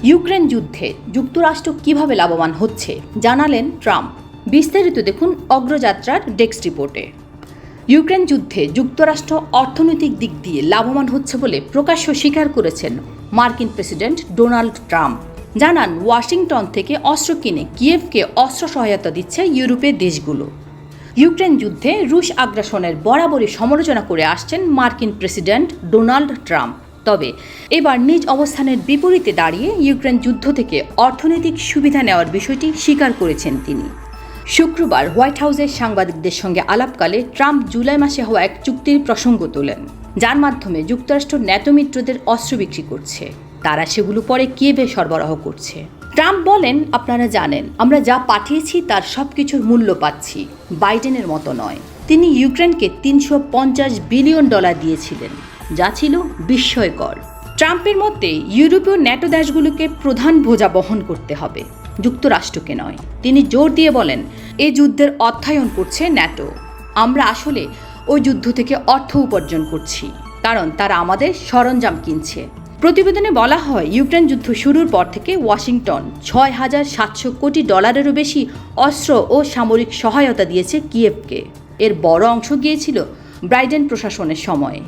Ukraine যুদ্ধে যুক্তরাষ্ট্র কিভাবে লাভবান হচ্ছে জানালেন ট্রাম্প। বিস্তারিত দেখুন অগ্রযাত্রার ডেস্ক রিপোর্টে। ইউক্রেন যুদ্ধে যুক্তরাষ্ট্র অর্থনৈতিক দিক দিয়ে লাভবান হচ্ছে বলে প্রকাশ্য স্বীকার করেছেন মার্কিন প্রেসিডেন্ট ডোনাল্ড ট্রাম্প। জানান, ওয়াশিংটন থেকে অস্ত্র কিনে কিয়েভকে অস্ত্র সহায়তা দিচ্ছে ইউরোপের দেশগুলো। ইউক্রেন যুদ্ধে রুশ আগ্রাসনের বরাবরই সমালোচনা করে আসছেন মার্কিন প্রেসিডেন্ট ডোনাল্ড ট্রাম্প। তবে এবার নিজ অবস্থানের বিপরীতে দাঁড়িয়ে ইউক্রেন যুদ্ধ থেকে অর্থনৈতিক সুবিধা নেওয়ার বিষয়টি স্বীকার করেছেন তিনি। শুক্রবার হোয়াইট হাউসের সাংবাদিকদের সঙ্গে আলাপকালে ট্রাম্প জুলাই মাসে হওয়া এক চুক্তির প্রসঙ্গ তোলেন, যার মাধ্যমে যুক্তরাষ্ট্র ন্যাটো মিত্রদের অস্ত্র বিক্রি করছে। তারা সেগুলো পরে কিয়েভে সরবরাহ করছে। ট্রাম্প বলেন, আপনারা জানেন আমরা যা পাঠিয়েছি তার সবকিছুর মূল্য পাচ্ছি, বাইডেনের মতো নয়। তিনি ইউক্রেনকে $350 বিলিয়ন দিয়েছিলেন, যা ছিল বিস্ময়কর। ট্রাম্পের মতে ইউরোপীয় ন্যাটো দেশগুলোকে প্রধান বোঝা বহন করতে হবে, যুক্তরাষ্ট্রকে নয়। তিনি জোর দিয়ে বলেন, এ যুদ্ধের অর্থায়ন করছে ন্যাটো। আমরা আসলে ওই যুদ্ধ থেকে অর্থ উপার্জন করছি, কারণ তারা আমাদের সরঞ্জাম কিনছে। প্রতিবেদনে বলা হয়, ইউক্রেন যুদ্ধ শুরুর পর থেকে ওয়াশিংটন $6,700 কোটি বেশি অস্ত্র ও সামরিক সহায়তা দিয়েছে কিয়েভকে। এর বড় অংশ গিয়েছিল বাইডেন প্রশাসনের সময়ে।